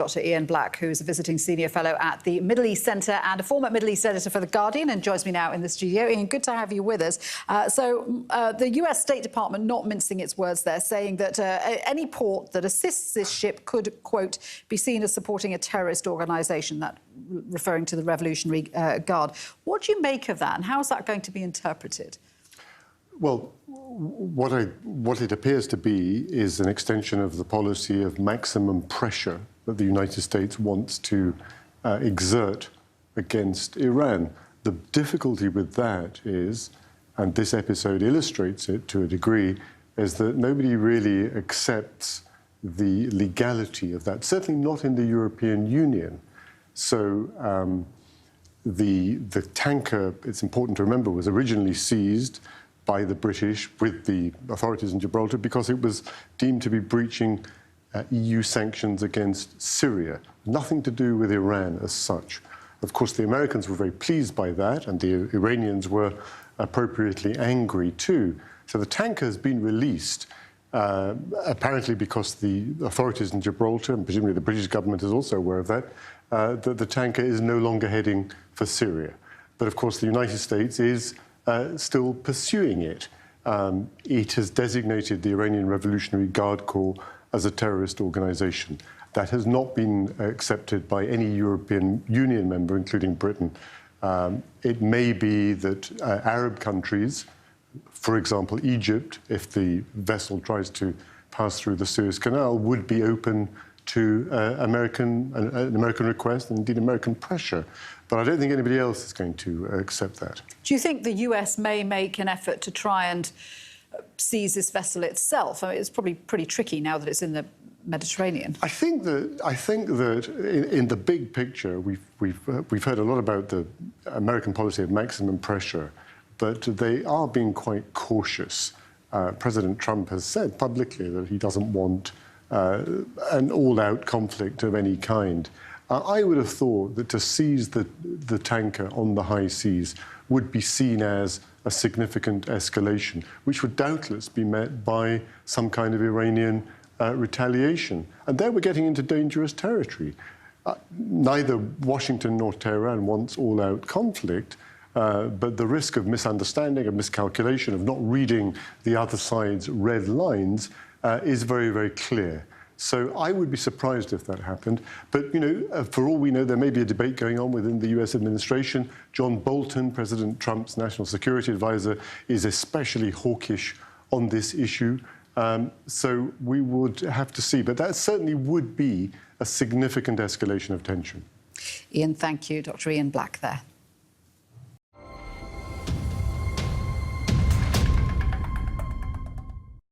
Dr. Ian Black, who's a visiting senior fellow at the Middle East Centre and a former Middle East editor for The Guardian, and joins me now in the studio. Ian, good to have you with us. The US State Department, not mincing its words there, saying that any port that assists this ship could, quote, be seen as supporting a terrorist organisation, that referring to the Revolutionary Guard. What do you make of that, and how is that going to be interpreted? Well, what it appears to be is an extension of the policy of maximum pressure that the United States wants to exert against Iran. The difficulty with that is, and this episode illustrates it to a degree, is that nobody really accepts the legality of that, certainly not in the European Union. So the tanker, it's important to remember, was originally seized by the British with the authorities in Gibraltar because it was deemed to be breaching EU sanctions against Syria. Nothing to do with Iran as such. Of course, the Americans were very pleased by that, and the Iranians were appropriately angry too. So the tanker has been released, apparently because the authorities in Gibraltar, and presumably the British government is also aware of that, that the tanker is no longer heading for Syria. But of course, the United States is still pursuing it. It has designated the Iranian Revolutionary Guard Corps as a terrorist organization. That has not been accepted by any European Union member, including Britain. It may be that Arab countries, for example, Egypt, if the vessel tries to pass through the Suez Canal, would be open to an American request and indeed American pressure. But I don't think anybody else is going to accept that. Do you think the US may make an effort to try and seize this vessel itself? I mean, it's probably pretty tricky now that it's in the Mediterranean. I think that in the big picture, we've heard a lot about the American policy of maximum pressure, but they are being quite cautious. President Trump has said publicly that he doesn't want an all-out conflict of any kind. I would have thought that to seize the tanker on the high seas would be seen as a significant escalation, which would doubtless be met by some kind of Iranian retaliation. And there we're getting into dangerous territory. Neither Washington nor Tehran wants all-out conflict, but the risk of misunderstanding, of miscalculation, of not reading the other side's red lines is very, very clear. So I would be surprised if that happened. But, you know, for all we know, there may be a debate going on within the US administration. John Bolton, President Trump's national security advisor, is especially hawkish on this issue. So we would have to see. But that certainly would be a significant escalation of tension. Ian, thank you. Dr. Ian Black there.